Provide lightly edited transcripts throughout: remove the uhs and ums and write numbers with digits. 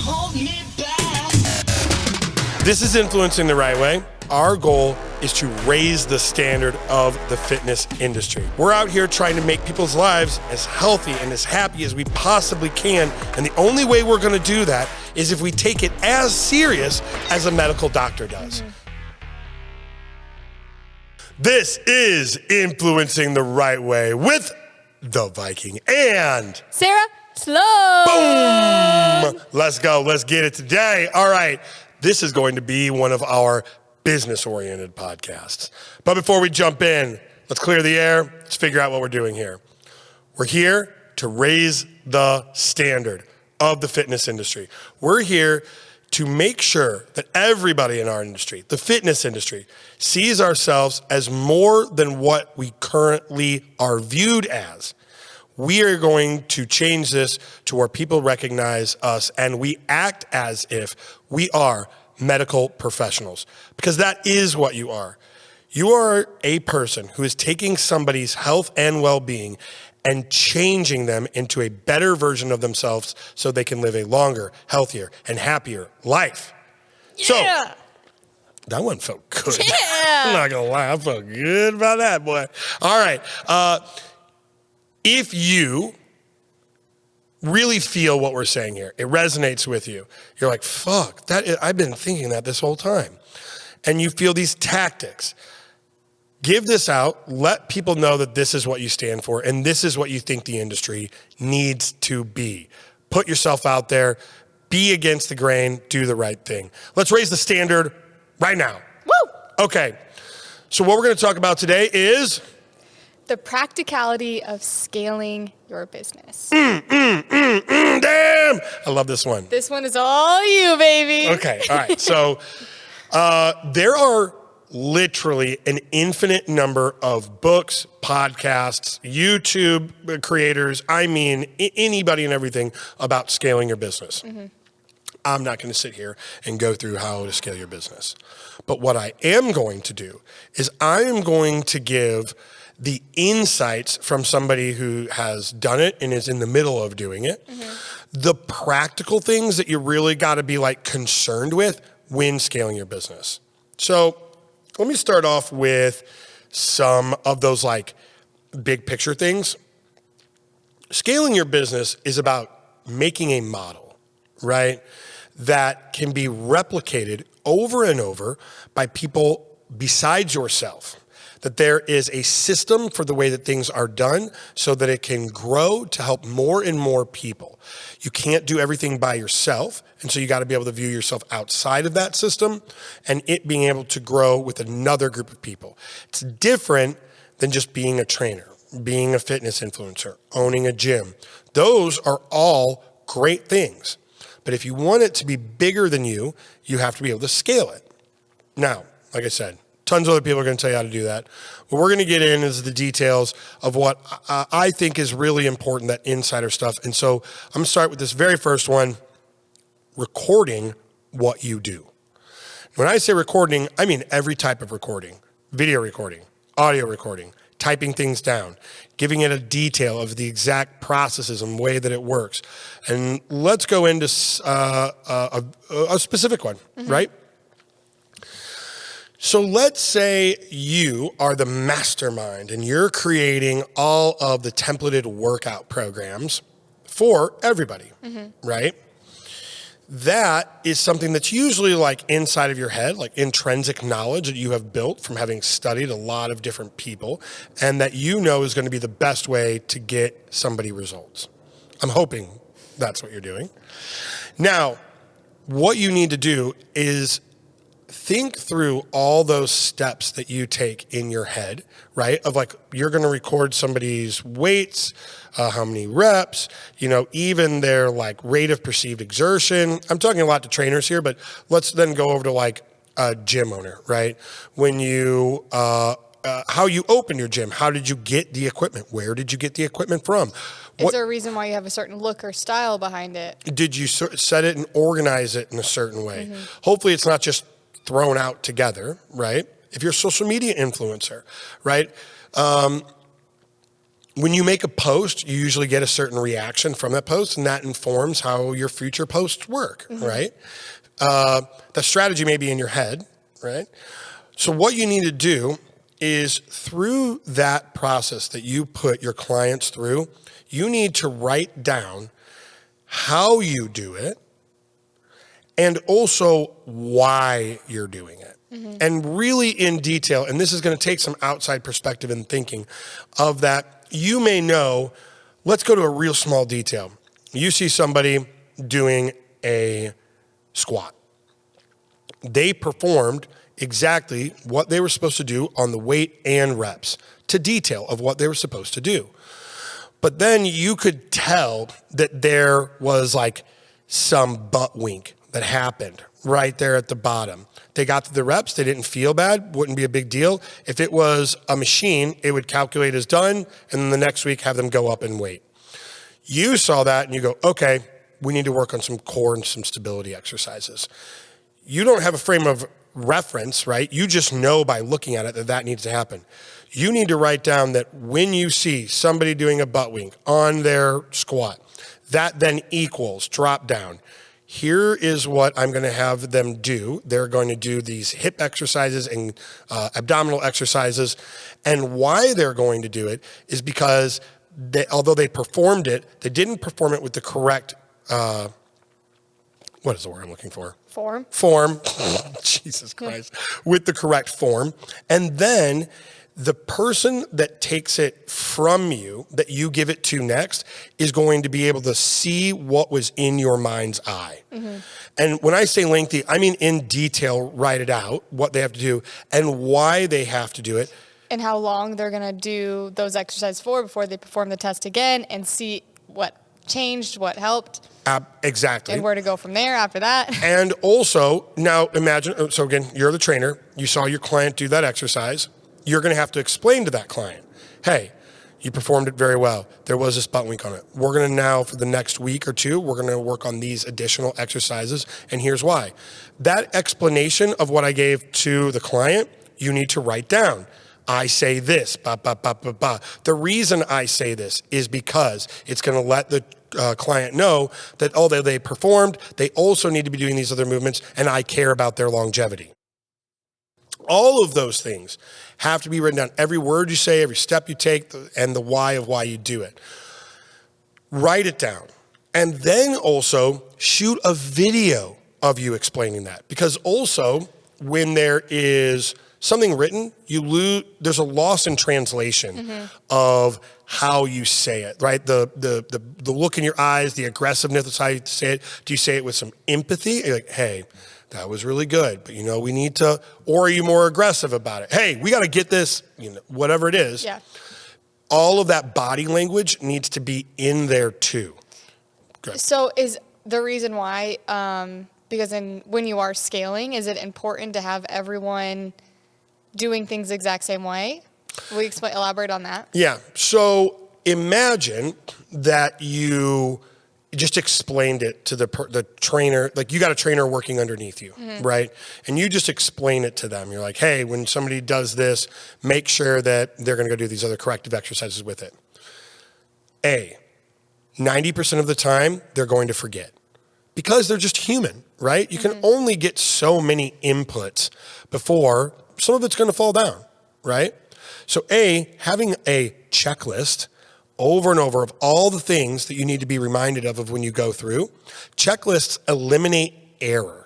hold me back. This is Influencing the Right Way. Our goal is to raise the standard of the fitness industry. We're out here trying to make people's lives as healthy and as happy as we possibly can. And the only way we're going to do that is if we take it as serious as a medical doctor does. This is Influencing the Right Way with the Viking and Sarah Sloan. boom. Let's go. Let's get it today. All right. This is going to be one of our business-oriented podcasts. But before we jump in, let's clear the air. Let's figure out what we're doing here. We're here to raise the standard of the fitness industry. We're here to make sure that everybody in our industry, the fitness industry, sees ourselves as more than what we currently are viewed as. We are going to change this to where people recognize us and we act as if we are medical professionals, because that is what you are. You are a person who is taking somebody's health and well-being and changing them into a better version of themselves so they can live a longer, healthier, and happier life. Yeah. So, that one felt good. Yeah. I'm not gonna lie, I felt good about that, boy. All right. If you really feel what we're saying here, it resonates with you, you're like, fuck, I've been thinking that this whole time. And you feel these tactics. Give this out. Let people know that this is what you stand for and this is what you think the industry needs to be. Put yourself out there. Be against the grain. Do the right thing. Let's raise the standard right now. Woo! Okay. So what we're going to talk about today is The practicality of scaling your business. damn. I love this one. This one is all you, baby. Okay. All right. So there are literally an infinite number of books, podcasts, YouTube creators. I mean, anybody and everything about scaling your business. Mm-hmm. I'm not going to sit here and go through how to scale your business. But what I am going to do is I am going to give the insights from somebody who has done it and is in the middle of doing it, the practical things that you really got to be like concerned with when scaling your business. So let me start off with some of those like big picture things. Scaling your business is about making a model, right? That can be replicated over and over by people besides yourself. That there is a system for the way that things are done so that it can grow to help more and more people. You can't do everything by yourself, and so you got to be able to view yourself outside of that system and it being able to grow with another group of people. It's different than just being a trainer, being a fitness influencer, owning a gym. Those are all great things. But if you want it to be bigger than you, you have to be able to scale it. Now, like I said, tons of other people are going to tell you how to do that. What we're going to get in is the details of what I think is really important, that insider stuff. And so I'm going to start with this very first one, recording what you do. When I say recording, I mean every type of recording, video recording, audio recording, typing things down, giving it a detail of the exact processes and way that it works. And let's go into a specific one, right? So let's say you are the mastermind and you're creating all of the templated workout programs for everybody, right? That is something that's usually like inside of your head, like intrinsic knowledge that you have built from having studied a lot of different people and that you know is going to be the best way to get somebody results. I'm hoping that's what you're doing. Now, what you need to do is think through all those steps that you take in your head, right? Of like, you're going to record somebody's weights, how many reps, even their like rate of perceived exertion. I'm talking a lot to trainers here, but let's then go over to like a gym owner, right? When you, how you open your gym, how did you get the equipment? Where did you get the equipment from? Is there a reason why you have a certain look or style behind it? Did you set it and organize it in a certain way? Hopefully it's not just thrown out together, right? If you're a social media influencer, right? when you make a post, you usually get a certain reaction from that post, and that informs how your future posts work, right? The strategy may be in your head, right? So what you need to do is through that process that you put your clients through, you need to write down how you do it and also why you're doing it. And really in detail, and this is going to take some outside perspective and thinking of that. You may know, let's go to a real small detail. You see somebody doing a squat. They performed exactly what they were supposed to do on the weight and reps to detail of what they were supposed to do. But then you could tell that there was like some butt wink that happened right there at the bottom. They got to the reps. They didn't feel bad. Wouldn't be a big deal. If it was a machine, it would calculate as done, and then the next week have them go up in weight. You saw that and you go, okay, we need to work on some core and some stability exercises. You don't have a frame of reference, right? You just know by looking at it that that needs to happen. You need to write down that when you see somebody doing a butt wink on their squat, that then equals drop down. Here is what I'm going to have them do. They're going to do these hip exercises and abdominal exercises. And why they're going to do it is because although they performed it, they didn't perform it with the correct, what is the word I'm looking for? Form. Jesus Christ. With the correct form. And then the person that takes it from you, that you give it to next, is going to be able to see what was in your mind's eye. And when I say lengthy, I mean in detail, write it out, what they have to do and why they have to do it. And how long they're going to do those exercises for before they perform the test again and see what changed, what helped. Exactly. And where to go from there after that. And also, now imagine, so again, you're the trainer. You saw your client do that exercise. You're going to have to explain to that client, hey, you performed it very well. There was this butt wink on it. We're going to now, for the next week or two, we're going to work on these additional exercises, and here's why. That explanation of what I gave to the client, you need to write down. I say this, ba, ba, ba, ba, ba. The reason I say this is because it's going to let the client know that although they performed, they also need to be doing these other movements, and I care about their longevity. All of those things have to be written down. Every word you say, every step you take, and the why of why you do it. Write it down. And then also shoot a video of you explaining that. Because also, when there is something written, there's a loss in translation of how you say it, right? The look in your eyes, the aggressiveness, how you say it. Do you say it with some empathy? You're like, hey, that was really good, but we need to, or are you more aggressive about it? Hey, we got to get this, whatever it is. Yeah. All of that body language needs to be in there too. Good. So is the reason why, because when you are scaling, is it important to have everyone doing things the exact same way? Will you elaborate on that? Yeah. So imagine that you just explained it to the trainer, like you got a trainer working underneath you, right? And you just explain it to them. You're like, hey, when somebody does this, make sure that they're going to go do these other corrective exercises with it. 90% of the time, they're going to forget because they're just human, right? You can only get so many inputs before some of it's going to fall down, right? So having a checklist over and over of all the things that you need to be reminded of when you go through. Checklists eliminate error.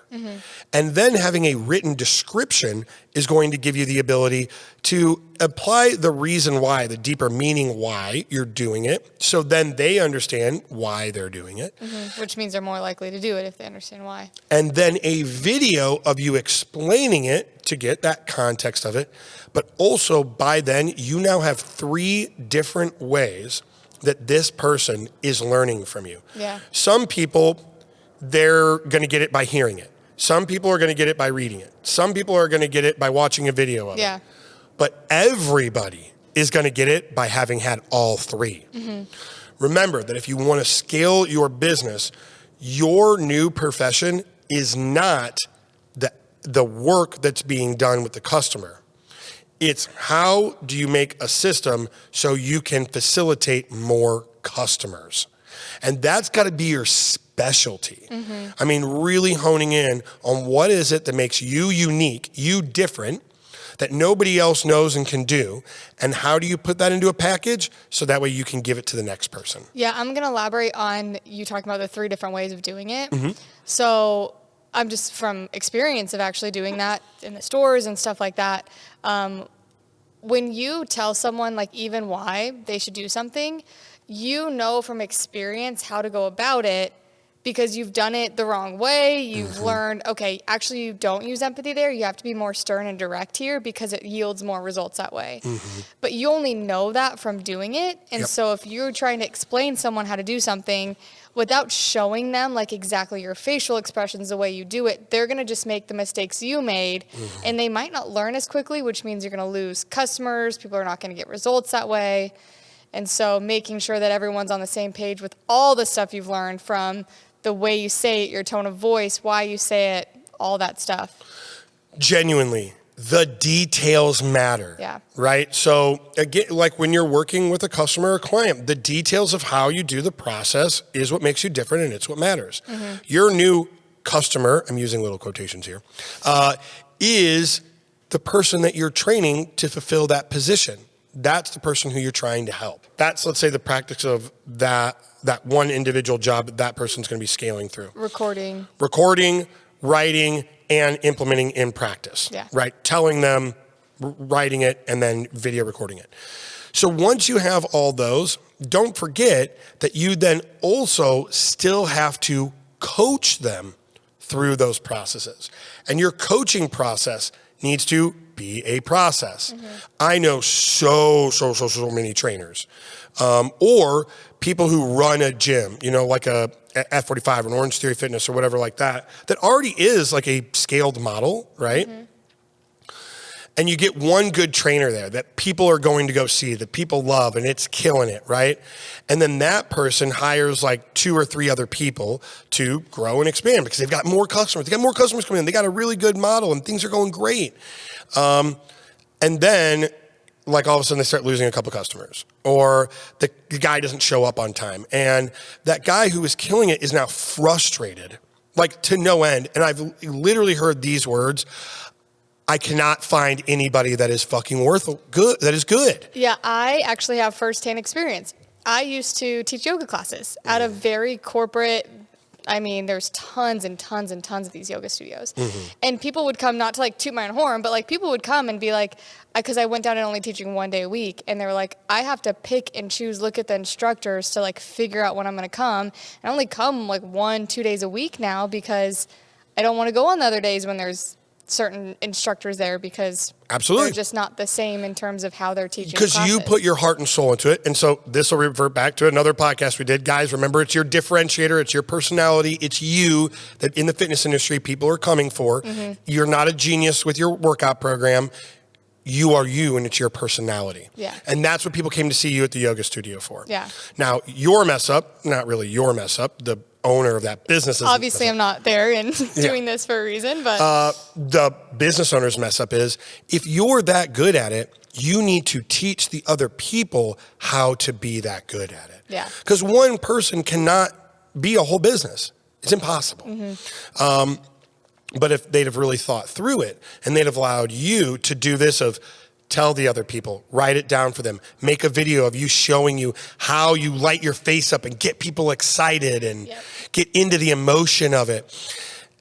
And then having a written description is going to give you the ability to apply the reason why, the deeper meaning why you're doing it. So then they understand why they're doing it. Which means they're more likely to do it if they understand why. And then a video of you explaining it to get that context of it. But also by then, you now have 3 different ways that this person is learning from you. Yeah. Some people, they're going to get it by hearing it. Some people are going to get it by reading it. Some people are going to get it by watching a video of it. But everybody is going to get it by having had all 3. Remember that if you want to scale your business, your new profession is not the work that's being done with the customer. It's how do you make a system so you can facilitate more customers? And that's got to be your specialty. I mean, really honing in on what is it that makes you unique, you different, that nobody else knows and can do, and how do you put that into a package so that way you can give it to the next person? Yeah, I'm going to elaborate on you talking about the 3 different ways of doing it. So I'm just from experience of actually doing that in the stores and stuff like that. When you tell someone like even why they should do something, you know from experience how to go about it because you've done it the wrong way. You've learned, okay, actually you don't use empathy there. You have to be more stern and direct here because it yields more results that way. But you only know that from doing it. And so if you're trying to explain someone how to do something without showing them like exactly your facial expressions, the way you do it, they're going to just make the mistakes you made and they might not learn as quickly, which means you're going to lose customers. People are not going to get results that way. And so making sure that everyone's on the same page with all the stuff you've learned from the way you say it, your tone of voice, why you say it, all that stuff. Genuinely, the details matter. Yeah. Right? So again, like when you're working with a customer or client, the details of how you do the process is what makes you different and it's what matters. Your new customer, I'm using little quotations here, is the person that you're training to fulfill that position. That's the person who you're trying to help. That's, let's say, the practice of that one individual job that person's going to be scaling through. Recording, writing, and implementing in practice. Yeah. Right? Telling them, writing it, and then video recording it. So once you have all those, don't forget that you then also still have to coach them through those processes. And your coaching process needs to be a process. I know so many trainers or people who run a gym, you know, like a F45 or an Orange Theory Fitness or whatever like that, that already is like a scaled model, right? And you get one good trainer there that people are going to go see, that people love, and it's killing it, right? And then that person hires like 2 or 3 other people to grow and expand because they've got more customers. They got more customers coming in. They got a really good model and things are going great. And then like all of a sudden they start losing a couple customers or the guy doesn't show up on time. And that guy who is killing it is now frustrated, like to no end. And I've literally heard these words: I cannot find anybody that is fucking that is good. Yeah, I actually have firsthand experience. I used to teach yoga classes at a very corporate, I mean, there's tons and tons and tons of these yoga studios. And people would come, not to like toot my own horn, but like people would come and be like, because I went down and only teaching 1 day a week. And they were like, I have to pick and choose, look at the instructors to like figure out when I'm going to come. And I only come like 1-2 days a week now because I don't want to go on the other days when there's certain instructors there because they're just not the same in terms of how they're teaching because you put your heart and soul into it. And so this will revert back to another podcast we did. Guys, remember, it's your differentiator. It's your personality. It's you that in the fitness industry people are coming for. You're not a genius with your workout program. You are you, and it's your personality. Yeah. And that's what people came to see you at the yoga studio for. Yeah. Now, your mess up, not really your mess up, the owner of that business. Obviously, I'm not there and doing this for a reason, but the business owner's mess up is if you're that good at it, you need to teach the other people how to be that good at it. Yeah. Because one person cannot be a whole business. It's impossible. But if they'd have really thought through it and they'd have allowed you to do this of tell the other people, write it down for them, make a video of you showing you how you light your face up and get people excited and get into the emotion of it.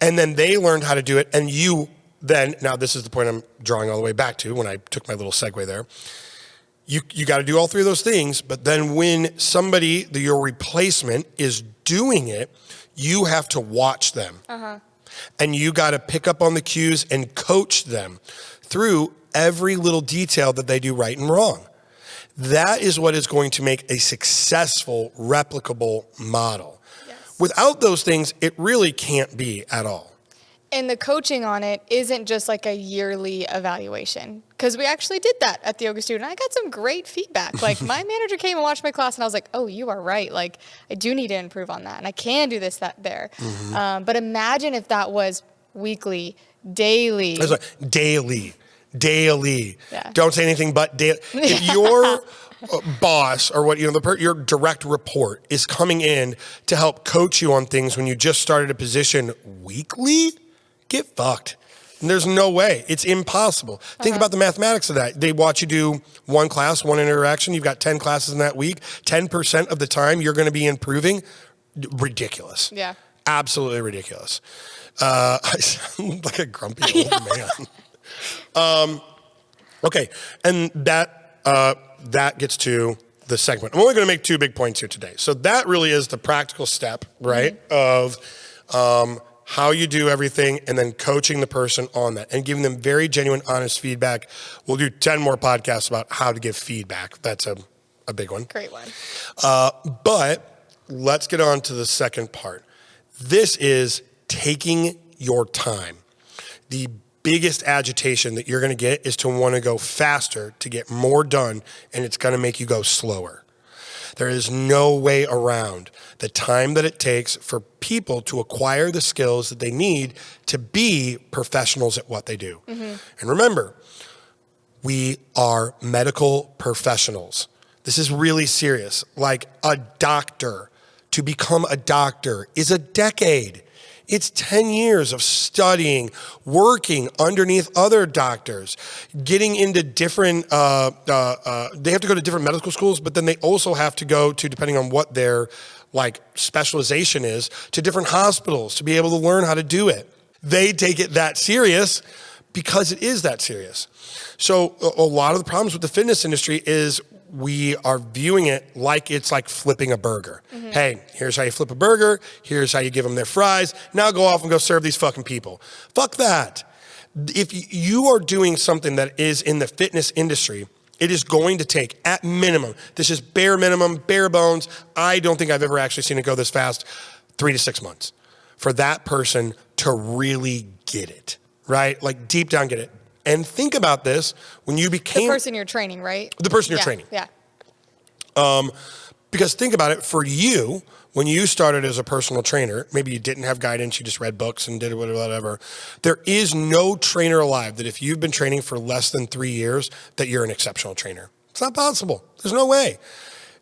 And then they learned how to do it. And you then, now this is the point I'm drawing all the way back to when I took my little segue there. You got to do all 3 of those things. But then when somebody, your replacement, is doing it, you have to watch them. And you got to pick up on the cues and coach them through every little detail that they do right and wrong. That is what is going to make a successful, replicable model. Yes. Without those things, it really can't be at all. And the coaching on it isn't just like a yearly evaluation. Because we actually did that at the yoga studio. And I got some great feedback. Like my manager came and watched my class and I was like, oh, you are right. Like I do need to improve on that. And I can do this, that, there. But imagine if that was weekly, daily. Daily. daily. Yeah. Don't say anything but daily. If your boss or your direct report is coming in to help coach you on things when you just started a position weekly, get fucked. There's no way. It's impossible. Think about the mathematics of that. They watch you do one class, one interaction. You've got 10 classes in that week. 10% of the time you're going to be improving. Ridiculous. Yeah. Absolutely ridiculous. I sound like a grumpy old man. Okay. And that gets to the segment. I'm only going to make 2 big points here today. So that really is the practical step, right? Of how you do everything, and then coaching the person on that and giving them very genuine, honest feedback. We'll do 10 more podcasts about how to give feedback. That's a big one. Great one. But let's get on to the second part. This is taking your time. The biggest agitation that you're going to get is to want to go faster to get more done, and it's going to make you go slower. There is no way around the time that it takes for people to acquire the skills that they need to be professionals at what they do. And remember, we are medical professionals. This is really serious. Like a doctor, to become a doctor is a decade. It's 10 years of studying, working underneath other doctors, getting into different, they have to go to different medical schools, but then they also have to go to, depending on what their like specialization is, to different hospitals to be able to learn how to do it. They take it that serious because it is that serious. So a lot of the problems with the fitness industry is we are viewing it like it's like flipping a burger. Hey, here's how you flip a burger. Here's how you give them their fries. Now go off and go serve these fucking people. Fuck that. If you are doing something that is in the fitness industry, it is going to take, at minimum, this is bare minimum, bare bones. I don't think I've ever actually seen it go this fast, 3 to 6 months for that person to really get it, right? Like deep down get it. And think about this, when you became... The person you're training, right? The person you're training. Yeah. Because think about it, for you, when you started as a personal trainer, maybe you didn't have guidance, you just read books and did whatever. There is no trainer alive that if you've been training for less than 3 years, that you're an exceptional trainer. It's not possible. There's no way.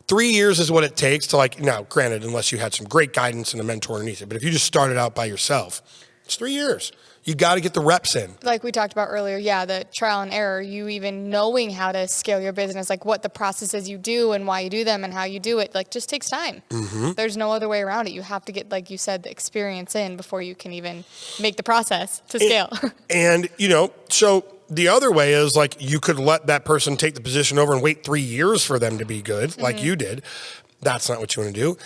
3 years is what it takes to now, granted, unless you had some great guidance and a mentor underneath it, but if you just started out by yourself, it's 3 years. You got to get the reps in. Like we talked about earlier, the trial and error, you even knowing how to scale your business, like what the processes you do and why you do them and how you do it, like just takes time. There's no other way around it. You have to get, like you said, the experience in before you can even make the process to scale. And so the other way is like you could let that person take the position over and wait 3 years for them to be good, like you did. That's not what you want to do.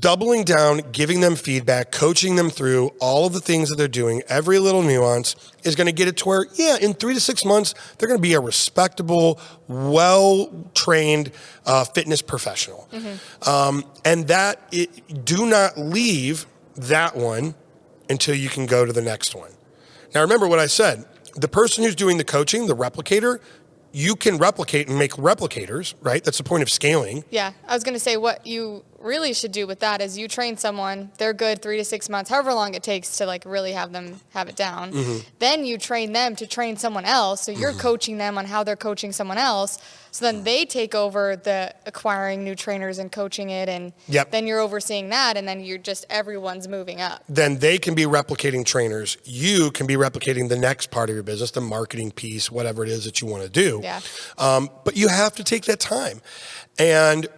Doubling down, giving them feedback, coaching them through all of the things that they're doing, every little nuance is going to get it to where, in 3 to 6 months, they're going to be a respectable, well-trained fitness professional. And do not leave that one until you can go to the next one. Now, remember what I said. The person who's doing the coaching, the replicator, you can replicate and make replicators, right? That's the point of scaling. Yeah, I was going to say what you really should do with that is you train someone, they're good 3 to 6 months, however long it takes to really have them have it down. Then you train them to train someone else. So you're coaching them on how they're coaching someone else. So then they take over the acquiring new trainers and coaching it. And then you're overseeing that. And then everyone's moving up. Then they can be replicating trainers. You can be replicating the next part of your business, the marketing piece, whatever it is that you want to do. Yeah. But you have to take that time. And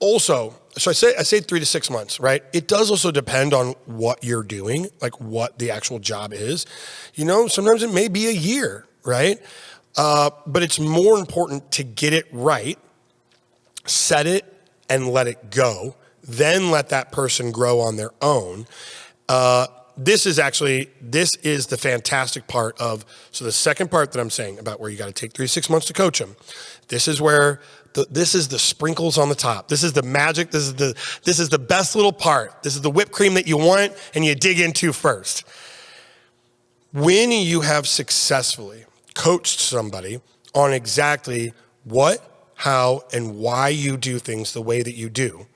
also, so I say 3 to 6 months, right? It does also depend on what you're doing, like what the actual job is. Sometimes it may be a year, right? But it's more important to get it right, set it, and let it go. Then let that person grow on their own. This is the fantastic part of, so the second part that I'm saying about where you got to take 3 to 6 months to coach them. This is where this is the sprinkles on the top. This is the magic. This is the best little part. This is the whipped cream that you want and you dig into first. When you have successfully coached somebody on exactly what, how, and why you do things the way that you do,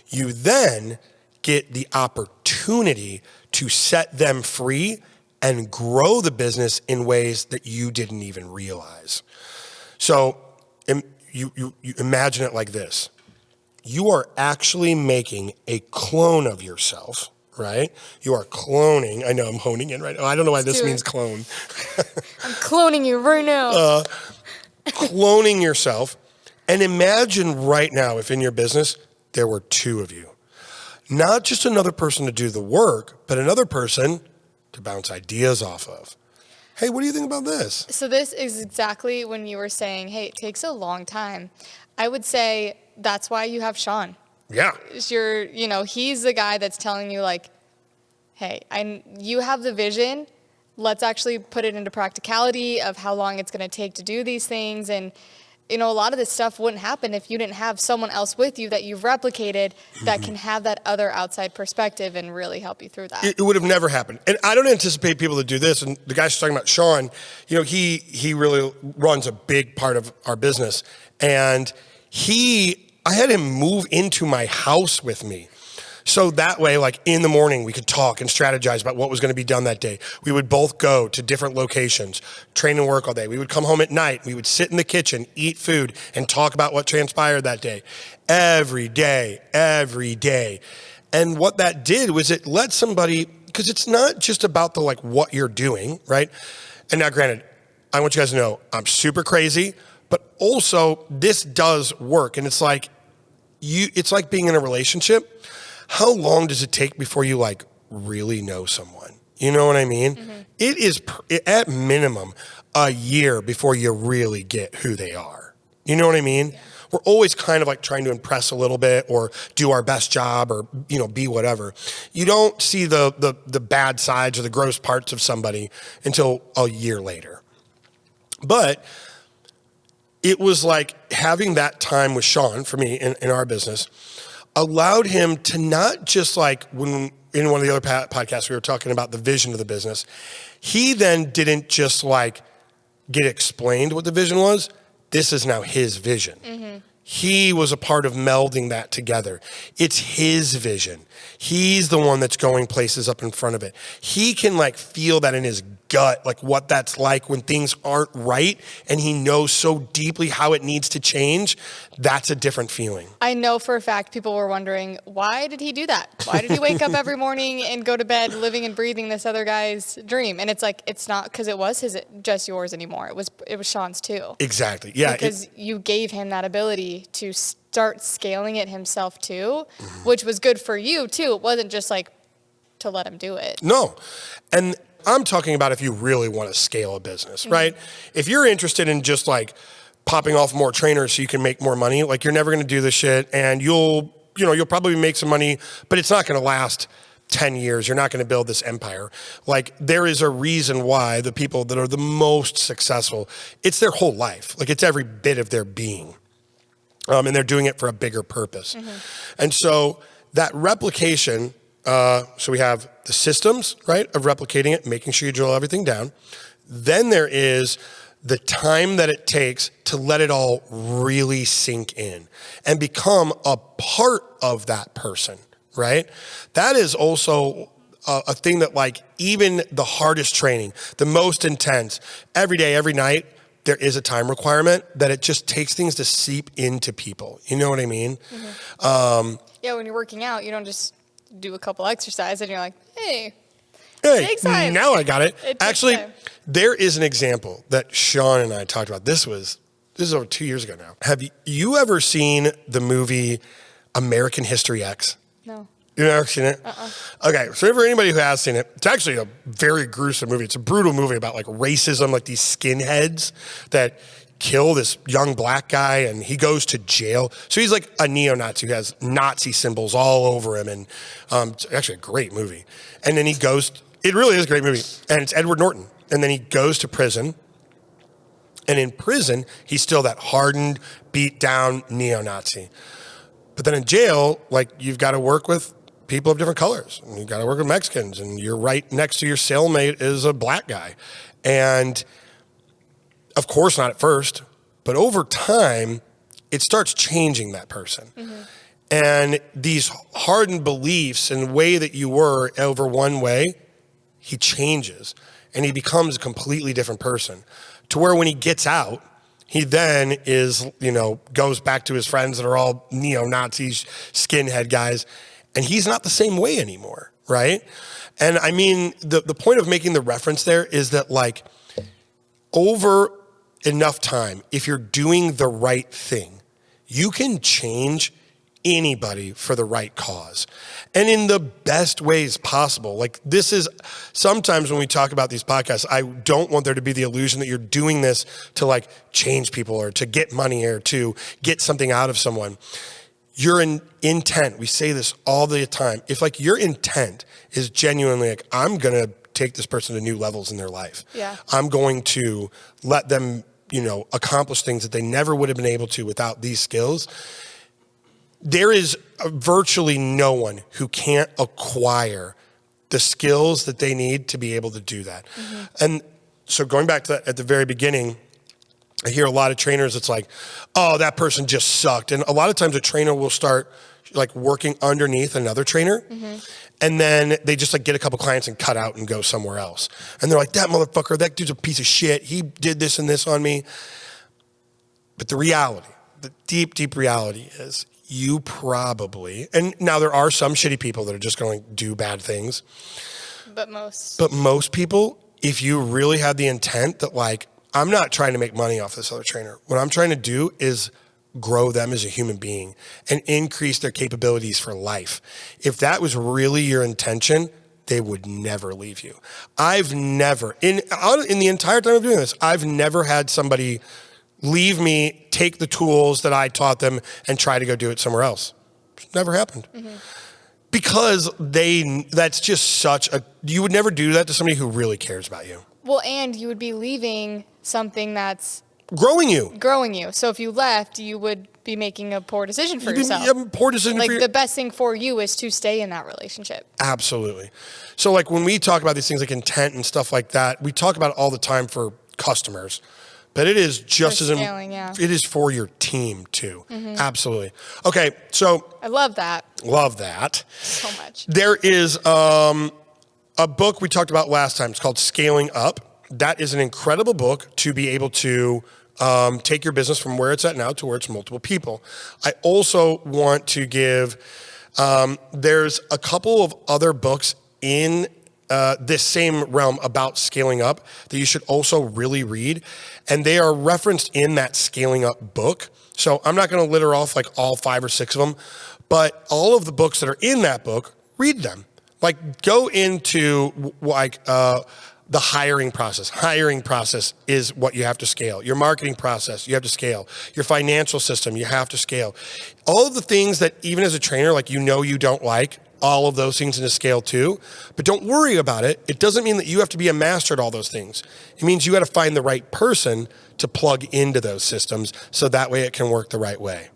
you then get the opportunity to set them free and grow the business in ways that you didn't even realize. So you imagine it like this. You are actually making a clone of yourself, right? You are cloning. I know I'm honing in right now. I don't know why this means clone. I'm cloning you right now. Cloning yourself. And imagine right now if in your business there were two of you. Not just another person to do the work, but another person to bounce ideas off of. Hey, what do you think about this? So this is exactly when you were saying, hey, it takes a long time. I would say that's why you have Sean. Yeah. He's the guy that's telling you like, hey, you have the vision. Let's actually put it into practicality of how long it's going to take to do these things. And, a lot of this stuff wouldn't happen if you didn't have someone else with you that you've replicated that can have that other outside perspective and really help you through that. It would have never happened. And I don't anticipate people to do this. And the guy she's talking about, Sean, he really runs a big part of our business. And I had him move into my house with me. So that way, like in the morning, we could talk and strategize about what was going to be done that day. We would both go to different locations, train and work all day. We would come home at night. We would sit in the kitchen, eat food, and talk about what transpired that day. Every day. And what that did was it let somebody, because it's not just about what you're doing, right? And now granted, I want you guys to know I'm super crazy, but also this does work. And it's like being in a relationship. How long does it take before you really know someone? You know what I mean? Mm-hmm. It is at minimum a year before you really get who they are. You know what I mean? Yeah. We're always kind of trying to impress a little bit or do our best job or, be whatever. You don't see the bad sides or the gross parts of somebody until a year later. But it was like having that time with Sean for me in our business allowed him to not just when in one of the other podcasts we were talking about the vision of the business, he then didn't just get explained what the vision was. This is now his vision. Mm-hmm. He was a part of melding that together. It's his vision. He's the one that's going places up in front of it. He can feel that in his gut, what that's like when things aren't right, and he knows so deeply how it needs to change. That's a different feeling. I know for a fact people were wondering, why did he do that? Why did he wake up every morning and go to bed living and breathing this other guy's dream? And it's not because it was just yours anymore. It was Sean's too. Exactly. Yeah. Because you gave him that ability to start scaling it himself too, which was good for you too. It wasn't just to let him do it. No. And I'm talking about if you really want to scale a business, right? If you're interested in just popping off more trainers so you can make more money, you're never going to do this shit, and you'll probably make some money, but it's not going to last 10 years. You're not going to build this empire. There is a reason why the people that are the most successful, it's their whole life. It's every bit of their being. And they're doing it for a bigger purpose. Mm-hmm. And so that replication, so we have the systems, right, of replicating it, making sure you drill everything down. Then there is the time that it takes to let it all really sink in and become a part of that person, right? That is also a thing that even the hardest training, the most intense, every day, every night, there is a time requirement that it just takes things to seep into people. You know what I mean? Mm-hmm. When you're working out, you don't just do a couple exercises and you're like, hey, now I got it. Actually, there is an example that Sean and I talked about. This is over 2 years ago now. Have you ever seen the movie American History X? No. You've never seen it? Okay, so for anybody who has seen it, it's actually a very gruesome movie. It's a brutal movie about racism, these skinheads that kill this young black guy, and he goes to jail. So he's a neo-Nazi who has Nazi symbols all over him, and it's actually a great movie. And then it really is a great movie, and it's Edward Norton. And then he goes to prison, and in prison, he's still that hardened, beat-down neo-Nazi. But then in jail, you've got to work with people of different colors. And you got to work with Mexicans, and you're right next to your cellmate is a black guy. And of course, not at first, but over time, it starts changing that person. Mm-hmm. And these hardened beliefs and way that you were over one way, he changes and he becomes a completely different person, to where when he gets out, he then is, goes back to his friends that are all neo-Nazis, skinhead guys, and he's not the same way anymore, right? And I mean, the point of making the reference there is that, like, over enough time, if you're doing the right thing, you can change anybody for the right cause, and in the best ways possible. Like, this is sometimes when we talk about these podcasts, I don't want there to be the illusion that you're doing this to, like, change people or to get money or to get something out of someone. Your intent, we say this all the time. If, like, your intent is genuinely like, I'm going to take this person to new levels in their life. Yeah. I'm going to let them, accomplish things that they never would have been able to without these skills. There is virtually no one who can't acquire the skills that they need to be able to do that. Mm-hmm. And so going back to that at the very beginning, I hear a lot of trainers, it's like, oh, that person just sucked. And a lot of times a trainer will start, like, working underneath another trainer. Mm-hmm. And then they just, like, get a couple clients and cut out and go somewhere else. And they're like, that motherfucker, that dude's a piece of shit. He did this and this on me. But the reality, the deep, deep reality is, you probably, and now there are some shitty people that are just going to do bad things. But most people, if you really had the intent that, like, I'm not trying to make money off this other trainer. What I'm trying to do is grow them as a human being and increase their capabilities for life. If that was really your intention, they would never leave you. I've never, in the entire time of doing this, I've never had somebody leave me, take the tools that I taught them, and try to go do it somewhere else. It's never happened. Mm-hmm. Because that's just such a, you would never do that to somebody who really cares about you. Well, and you would be leaving something that's growing you. So if you left, you would be making a poor decision for yourself. Poor decision like, the best thing for you is to stay in that relationship. Absolutely. So, like, when we talk about these things like intent and stuff like that, we talk about it all the time for customers. But it is just as it is for your team too. Mm-hmm. Absolutely. Okay, so I love that. Love that so much. There is a book we talked about last time. It's called Scaling Up. That is an incredible book to be able to take your business from where it's at now to where it's multiple people. I also want to give. There's a couple of other books in this same realm about scaling up that you should also really read. And they are referenced in that Scaling Up book. So I'm not going to litter off, like, all 5 or 6 of them, but all of the books that are in that book, read them. Like, go into, like, the hiring process. Hiring process is what you have to scale. Your marketing process, you have to scale. Your financial system, you have to scale. All of the things that, even as a trainer, like, you don't like, all of those things in a scale too. But don't worry about it. It doesn't mean that you have to be a master at all those things. It means you got to find the right person to plug into those systems so that way it can work the right way.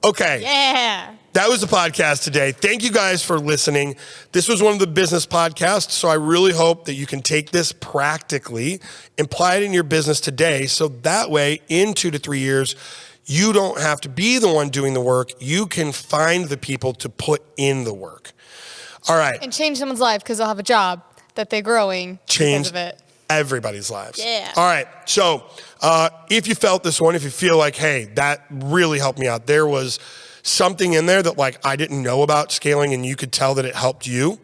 Okay. Yeah. That was the podcast today. Thank you guys for listening. This was one of the business podcasts, so I really hope that you can take this practically, apply it in your business today, so that way in 2 to 3 years, you don't have to be the one doing the work. You can find the people to put in the work. All right. And change someone's life because they'll have a job that they're growing because of it. Everybody's lives. Yeah. All right. So if you felt this one, if you feel like, hey, that really helped me out, there was something in there that, like, I didn't know about scaling and you could tell that it helped you,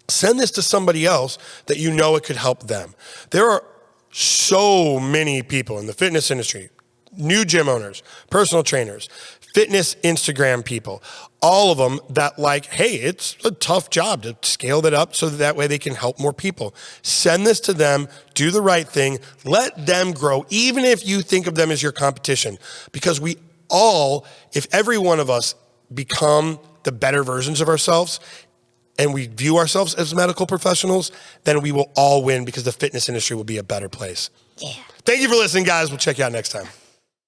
send this to somebody else that you know it could help them. There are so many people in the fitness industry, new gym owners, personal trainers, fitness Instagram people, all of them that, like, hey, it's a tough job to scale that up so that way they can help more people. Send this to them, do the right thing, let them grow, even if you think of them as your competition. Because we all, if every one of us become the better versions of ourselves and we view ourselves as medical professionals, then we will all win because the fitness industry will be a better place. Yeah. Thank you for listening, guys. We'll check you out next time.